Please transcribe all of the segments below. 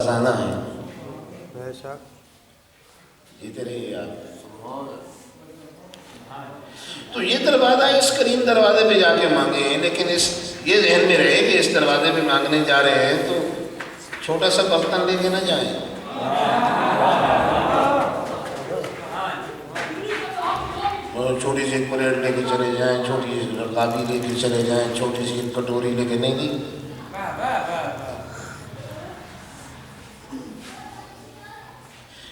خزانہ ہے. بے شک. جیتے رہیے آپ. تو یہ دروازہ اس کریم دروازے پہ جا کے مانگیں، لیکن یہ ذہن میں رہے کہ اس دروازے پہ مانگنے جا رہے ہیں تو چھوٹا سا برتن لے کے نہ جائیں. چھوٹی سی پلیٹ لے کے چلے جائیں، چھوٹی سی رکابی لے کے چلے جائیں، چھوٹی سی کٹوری لے کے نہیں دی.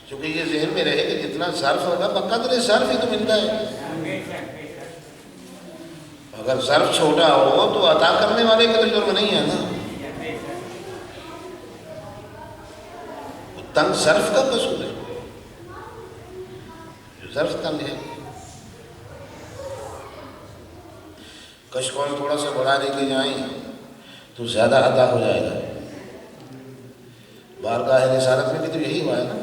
کیونکہ یہ ذہن میں رہے کہ جتنا صرف ہوگا بقدر صرف ہی تو ملتا ہے. اگر صرف چھوٹا ہو تو عطا کرنے والے کا تو جرم نہیں ہے نا. تنگ صرف کا قصور ہے، جو صرف تنگ ہے. کشکول تھوڑا سا بڑھا لے کے جائیں تو زیادہ عطا ہو جائے گا. بارگاہ رسالت میں بھی تو یہی ہوا ہے نا.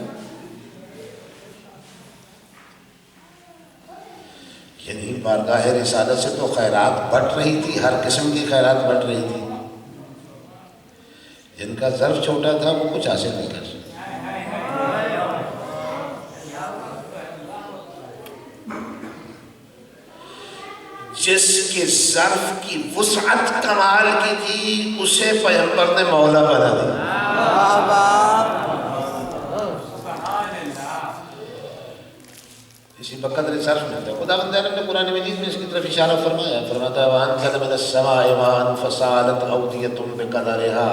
یعنی بارگاہ رسالت سے تو خیرات بٹ رہی تھی، ہر قسم کی خیرات بٹ رہی تھی. جن کا ظرف چھوٹا تھا وہ کچھ حاصل نہیں کر سکتے. جس کے ظرف کی وسعت کمال کی تھی اسے پیغمبر نے مولا بنا دیا. اسی بقدر صرف ملتا ہے. خدا بندہ نے قرآن مجید میں اس کی طرف اشارہ فرمایا، فرماتا ہے وَأَنزَلَ مِنَ السَّمَاءِ مَاءً فَسَالَتْ أَوْدِيَةٌ بِقَدَرِهَا.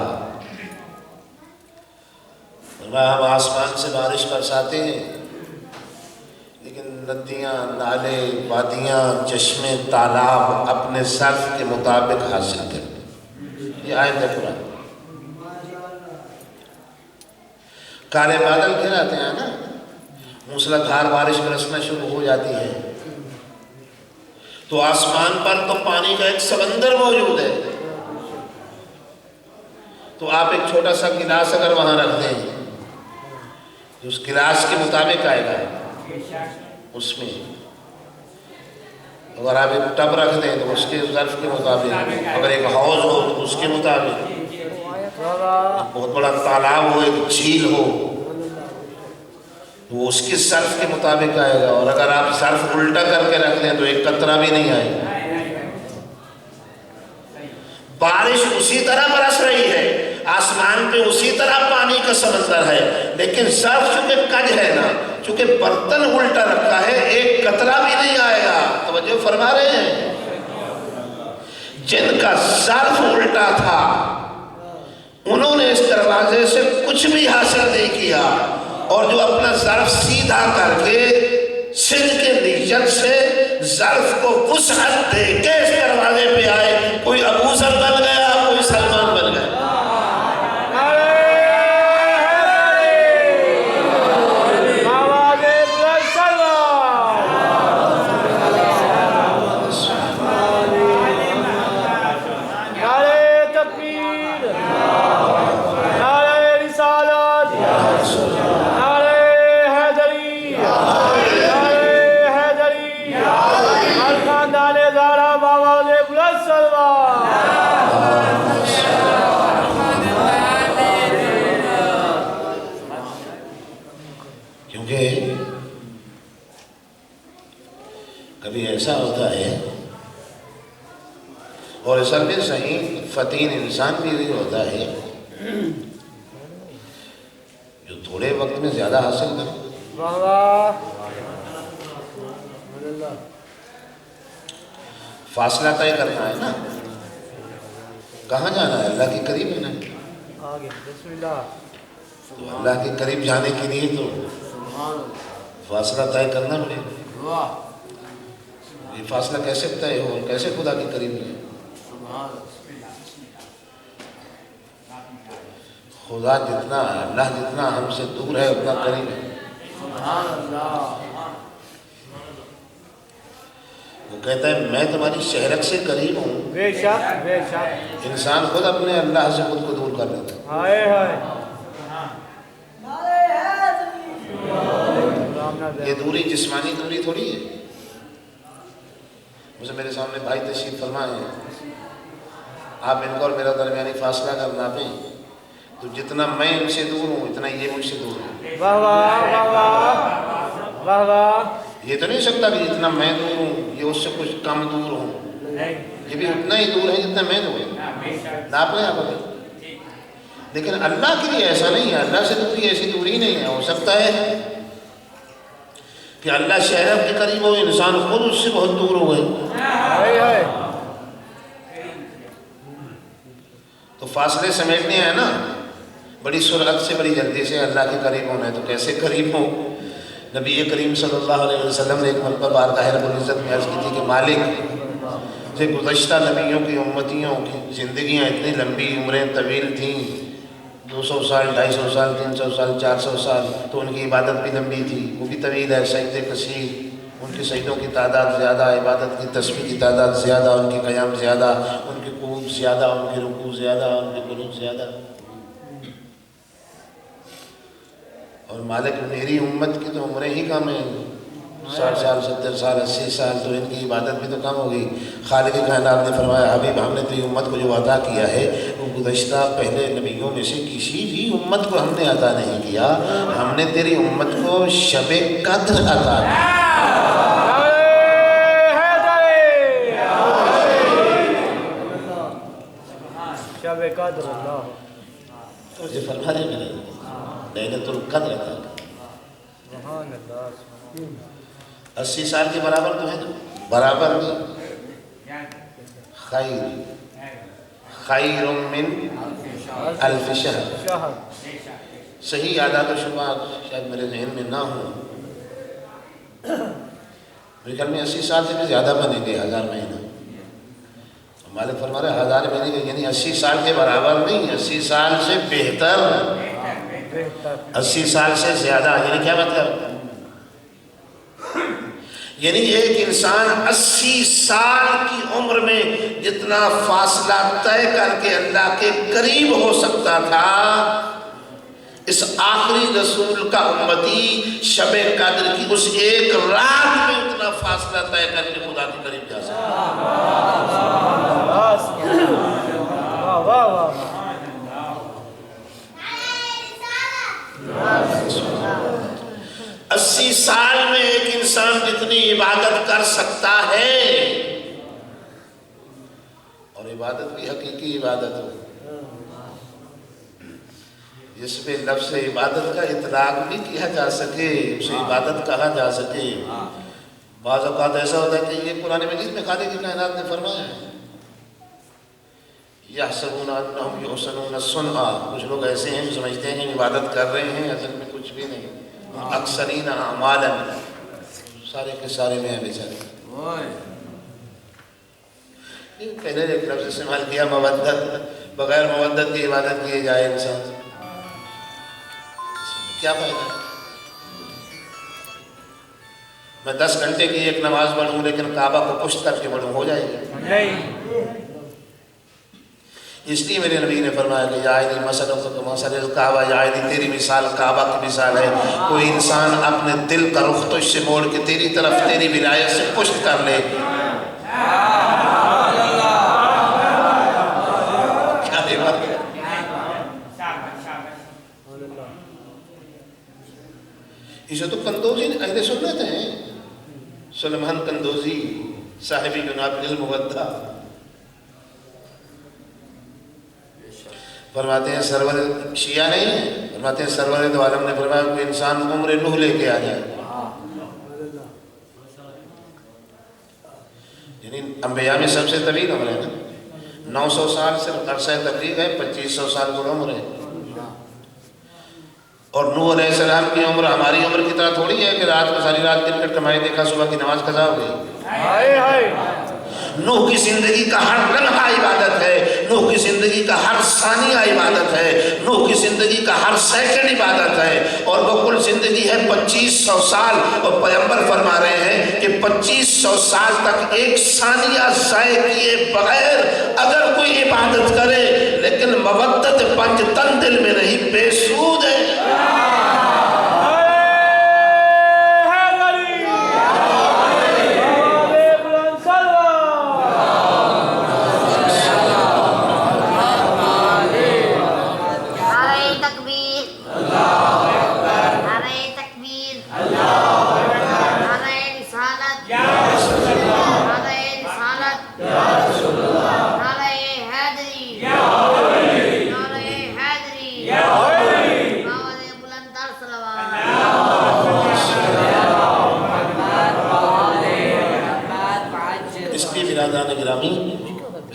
ہم آسمان سے بارش برساتے ہیں لیکن ندیاں، نالے، وادیاں، چشمے، تالاب اپنے صرف کے مطابق حاصل کرتے. یہ آیت ہے قرآن. کالے بادل گھر آتے ہیں نا، موسلا دھار بارش برسنا شروع ہو جاتی ہے تو آسمان پر تو پانی کا ایک سمندر موجود ہے. تو آپ ایک چھوٹا سا گلاس اگر وہاں رکھ دیں تو اس گلاس کے مطابق آئے گا. اس میں اگر آپ ایک ٹب رکھ دیں تو اس کے ظرف کے مطابق، اگر ایک حوض ہو تو اس کے مطابق، بہت بڑا تالاب ہو، ایک جھیل ہو تو اس کے ظرف کے مطابق آئے گا. اور اگر آپ ظرف الٹا کر کے رکھ دیں تو ایک قطرہ بھی نہیں آئے گا. بارش اسی طرح برس رہی ہے، آسمان پہ اسی طرح پانی کا سمندر ہے، لیکن ظرف چونکہ کج ہے نا، چونکہ برتن الٹا رکھا ہے، ایک قطرہ بھی نہیں آئے گا. توجہ فرما رہے ہیں؟ جن کا ظرف الٹا تھا انہوں نے اس دروازے سے کچھ بھی حاصل نہیں کیا، اور جو اپنا ظرف سیدھا کر کے صدق کے نیت سے ظرف کو وسعت دے کے اس دروازے پہ آئے، کوئی ابو ذر بن گیا، کوئی سلمان بن گیا. کبھی ایسا ہوتا ہے، اور اصل میں صحیح فتین انسان بھی یہ ہوتا ہے جو تھوڑے وقت میں زیادہ حاصل کرے. فاصلہ طے کرنا ہے نا، کہاں جانا ہے؟ اللہ کے قریب ہے نا. تو اللہ کے قریب جانے کے لیے تو فاصلہ طے کرنا پڑے گا. یہ فاصلہ کیسے طے ہو، کیسے خدا کے قریب رہے؟ خدا جتنا ہے، اللہ جتنا ہم سے دور ہے اتنا قریب ہے. وہ کہتا ہے میں تمہاری شہرت سے قریب ہوں. بے شک بے شک. انسان خود اپنے اللہ سے خود کو دور کر لیتا ہے. ہائے ہائے. یہ دوری جسمانی دوری تھوڑی ہے. مجھے میرے سامنے بھائی تشریف فرما ہے، آپ ان کو اور میرا درمیانی فاصلہ اگر ناپیں تو جتنا میں ان سے دور ہوں اتنا یہ مجھ سے دور ہے. واہ واہ واہ واہ واہ واہ. یہ تو نہیں سکتا کہ جتنا میں دور ہوں یہ اس سے کچھ کم دور ہوں. یہ بھی اتنا ہی دور ہے جتنا میں دور ہوں. ناپ لیں آپ ابھی. لیکن اللہ کے لیے ایسا نہیں ہے. اللہ سے دوری ایسی دوری نہیں ہے. ہو سکتا ہے کہ اللہ شہر کے قریب ہو, انسان خود اس سے بہت دور ہو گئے. تو فاصلے سمیٹنے ہیں نا, بڑی سرعت سے بڑی جلدی سے اللہ کے قریب ہونا ہے. تو کیسے قریب ہو؟ نبی کریم صلی اللہ علیہ وسلم نے ایک مرتبہ بارگاہ رب العزت میں عرض کی تھی کہ مالک, جو گزشتہ نبیوں کی امتیوں کی زندگیاں اتنی لمبی, عمریں طویل تھیں, 200 سال, 250 سال, 300 سال, 400 سال, تو ان کی عبادت بھی لمبی تھی, وہ بھی طویل ہے, سجدے کثیر, ان کے سجدوں کی تعداد زیادہ, عبادت کی تسبیح کی تعداد زیادہ, ان کے قیام زیادہ, ان کے قعود زیادہ, ان کے رکوع زیادہ, ان کے قنوت زیادہ. اور مالک میری امت کی تو عمریں ہی کم ہیں, 60 سال, 70 سال, 80 سال, تو ان کی عبادت بھی تو کم ہوگی. خالق کائنات نے فرمایا حبیب ہم نے تیری امت کو جو عطا کیا ہے وہ گزشتہ پہلے نبیوں میں سے کسی بھی امت کو ہم نے عطا نہیں کیا, ہم نے تیری امت کو شب قدر عطا کیا. شب قدر اللہ مجھے فرما دے میرے لیلۃ القدر عطا کیا. 80 سال کے برابر تو ہے, برابر نہیں, خیر من الف شہر. صحیح اعداد و شمار شاید میرے ذہن میں نہ ہو, میرے خیال میں 80 سال سے بھی زیادہ بنے گے, 1000 مہینہ. مالک فرما رہے 1000 مہینے کے, یعنی 80 سال کے برابر نہیں, 80 سال سے بہتر, 80 سال سے زیادہ. یعنی کیا مطلب؟ یعنی ایک انسان 80 سال کی عمر میں جتنا فاصلہ طے کر کے اللہ کے قریب ہو سکتا تھا, اس آخری رسول کا امتی شب قدر کی اس ایک رات میں اتنا فاصلہ طے کر کے خدا کے قریب جا سکتا. 80 سال میں ایک انسان جتنی عبادت کر سکتا ہے, اور عبادت بھی حقیقی عبادت ہو جس میں لفظ عبادت کا اطلاق بھی کیا جا سکے, اسے عبادت کہا جا سکے. بعض اوقات ایسا ہوتا ہے کہ یہ قرآن مجید میں خالق کائنات نے فرمایا ہے یحسبون انہم یحسنون صنعا, کچھ لوگ ایسے ہیں جو سمجھتے ہیں کہ عبادت کر رہے ہیں, اصل میں کچھ بھی نہیں. اکثرین اعمالا, سارے کے سارے میں ہیں بیچارے. پہلے ایک لفظ استعمال کیا مودت, بغیر مودت کی عبادت کیے جائے انسان, کیا فائدہ؟ میں 10 گھنٹے کی ایک نماز پڑھوں لیکن کعبہ کو پشت کر کے پڑھوں, ہو جائے گی؟ نہیں. اس لیے میرے نبی نے فرمایا کہ یا عیدی مثلا کمثل الکعبہ, یا عیدی تیری مثال کعبہ کی مثال ہے. کوئی انسان اپنے دل کا رخ تجھ سے موڑ کے تیری طرف تیری ولایت سے پشت کر لے, کیا دے بات ہے. اسے تو کندوزی اہل سنت ہیں, سلیمان کندوزی صاحبی جناب المودہ, فرماتے ہیں سرور شیعہ نہیں ہے, فرماتے ہیں سرور دو عالم نے فرمایا کوئی انسان عمر نوح لے کے آ جائے, یعنی انبیاء میں سب سے طویل عمر ہے نا, 900 سال صرف عرصہ تبلیغ ہے, 2500 سال کی عمر ہے. اور نوح علیہ السلام کی عمر ہماری عمر کی طرح تھوڑی ہے کہ رات کو ساری رات کرکٹ کمائی دیکھا, صبح کی نماز قضا ہو گئی. نوح کی زندگی کا ہر لمحہ عبادت ہے, نوح کی زندگی کا ہر ثانیہ عبادت ہے, نوح کی زندگی کا ہر سیکنڈ عبادت ہے, اور وہ کل زندگی ہے 2500 سال. اور پیغمبر فرما رہے ہیں کہ 2500 سال تک ایک ثانیہ ضائع کیے بغیر اگر کوئی عبادت کرے لیکن مودت پنج تن دل میں نہیں, بے سود ہے.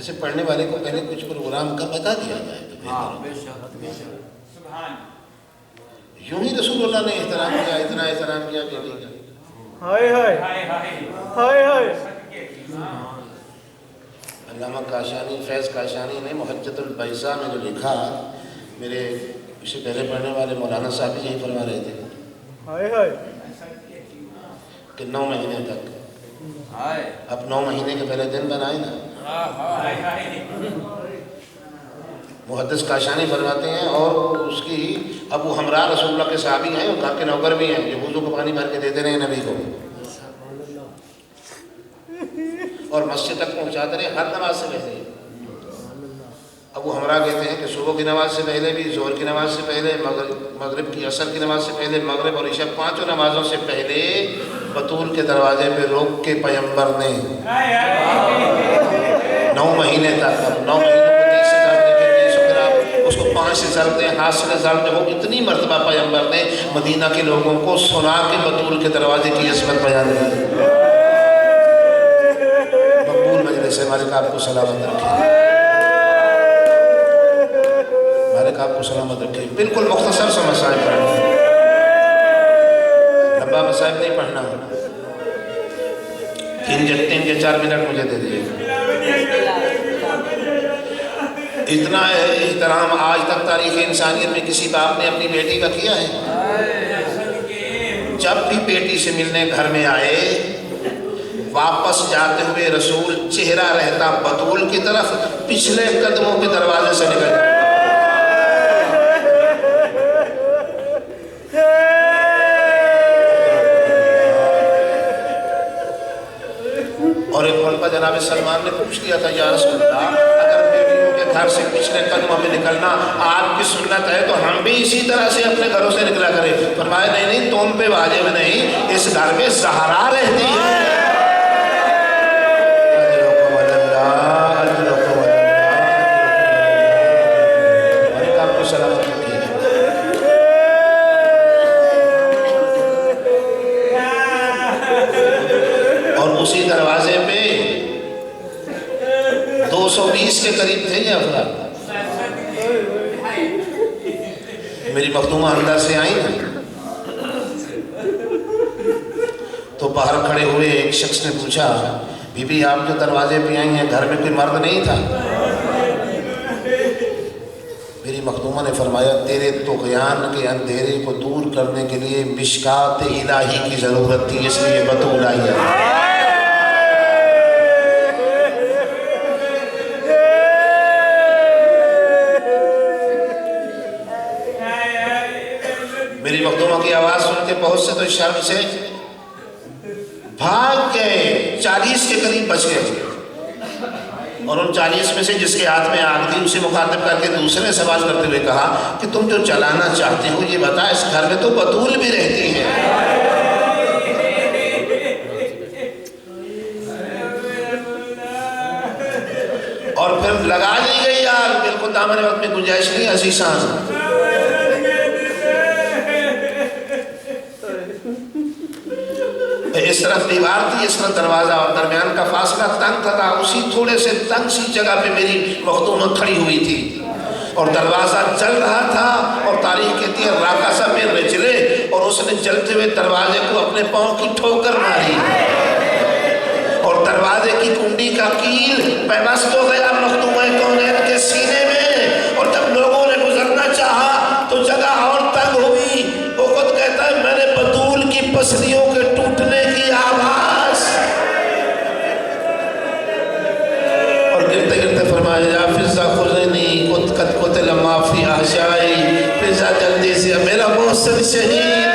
ایسے پڑھنے والے کو پہلے کچھ پروگرام کا بتا دیا جائے تو یوں ہی رسول اللہ نے احترام کیا، اتنا احترام کیا بیٹی کا. ہائے ہائے ہائے ہائے. علامہ کاشانی، فیض کاشانی نے محجت البیضاء میں جو لکھا، میرے اسے پہلے پڑھنے والے مولانا صاحب بھی یہی فرما رہے تھے ہائے ہائے. کہ 9 مہینے تک، اب 9 مہینے کے پہلے دن بنائے نا. محدث کاشانی فرماتے ہیں، اور اس کی ابو حمراء رسول اللہ کے صحابی ہیں، اور گھر کے نوکر بھی ہیں، جو وضو کو پانی بھر کے دیتے رہے نبی کو اور مسجد تک پہنچاتے رہے ہر نماز سے پہلے. ابو حمراء کہتے ہیں کہ صبح کی نماز سے پہلے بھی، ظہر کی نماز سے پہلے، مغرب کی، عصر کی نماز سے پہلے، مغرب اور عشاء 5 نمازوں سے پہلے بطول کے دروازے پہ روک کے پیغمبر نے 9 مہینے تک، اب 9 مہینوں کو 30 سے ضرب دیں، 30 پھر آپ اس کو 5 سے ضرب دیں، ہاتھ سے ضرب دیں، وہ اتنی مرتبہ پیغمبر نے مدینہ کے لوگوں کو سنا کے بطول کے دروازے کی عظمت بیان کی. مقبول مجلس ہے، مالک آپ کو سلامت رکھے، مالک آپ کو سلامت رکھے. بالکل مختصر سے مسائل پڑھنا، لمبا مسائل نہیں پڑھنا. 3 یا 4 منٹ مجھے دے دیجیے. اتنا احترام آج تک تاریخ انسانیت میں کسی باپ نے اپنی بیٹی کا کیا ہے؟ جب بھی بیٹی سے ملنے گھر میں آئے، واپس جاتے ہوئے رسول چہرہ رہتا بطول کی طرف، پچھلے قدموں کے دروازے سے نکل جاتے. اور ایک مرتبہ جناب سلمان نے پوچھ لیا تھا، یا رسول اللہ، اگر بیٹیوں کے گھر سے پچھلے قدموں میں نکلنا آپ کی سنت ہے تو ہم بھی اسی طرح سے اپنے گھروں سے نکلا کریں. فرمایا نہیں، تم پہ واجب نہیں، اس گھر میں زہرا رہتی ہے. آپ کو سلامت رکھیے. اور اسی دروازے پہ 220 کے قریب تھے یہ افراد. میری مخدومہ اندر سے آئی تو باہر کھڑے ہوئے ایک شخص نے پوچھا، بی بی آپ جو دروازے پہ آئی ہیں، گھر میں کوئی مرد نہیں تھا؟ میری مخدومہ نے فرمایا، تیرے طغیان کے اندھیرے کو دور کرنے کے لیے مشکات الہی کی ضرورت تھی، اس لیے بطول آئی ہے. میری مخدومہ کی آواز سن کے بہت سے تو شرم سے بھاگ گئے، 40 کے قریب بچ گئے. اور ان 40 میں سے جس کے ہاتھ میں آگ تھی اسے مخاطب کر کے دوسرے سوال کرتے ہوئے کہا کہ تم جو چلانا چاہتے ہو یہ بتا، اس گھر میں تو بطول بھی رہتی ہے. اور پھر لگا لی گئی آگ. بالکل دامن وقت میں گنجائش نہیں عزیزان. اس طرف دیوار تھی، اس طرف دروازہ، اور درمیان کا فاصلہ تنگ تھا. اسی تھوڑے سے تنگ سی جگہ پہ میری مخدومہ کھڑی ہوئی تھی اور دروازہ جل رہا تھا. اور تاریخ کہتی ہے راکاسا میں رجلے، اور اس نے جلتے ہوئے دروازے کو اپنے پاؤں کی ٹھوکر ماری اور دروازے کی کنڈی کا کیل پیوست ہو گیا مخدومہ کونین کے سینے میں. اور جب لوگوں نے گزرنا چاہا تو جگہ اور تنگ ہوئی. وہ خود کہتا ہے میں نے بطول کی پسلیوں کے ٹوٹنے کی آواز. اور گرتے گرتے فرمایا، یا فضا خزنی قد قتل ما فی احشائی، فضا جلدی سے میرا محسن شہید.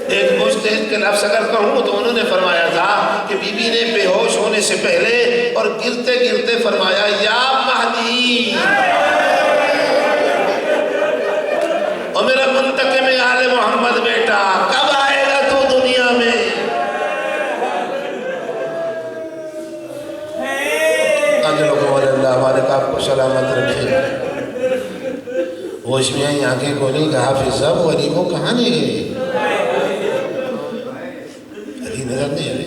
ایک مجتہد کے لفظ اگر کہوں تو انہوں نے فرمایا تھا کہ بی بی نے بے ہوش ہونے سے پہلے اور گرتے گرتے فرمایا، یا مہدی، اور میرا منتقم آل محمد بیٹا کب آئے گا تو دنیا میں؟ اللہ ہمارے آپ کو سلامت رکھے. ہوش میں آئی، آنکھیں کھولی، کہا حافظ صاحب علی کو کہاں لے گئے؟ علی نظر نہیں آئے.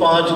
5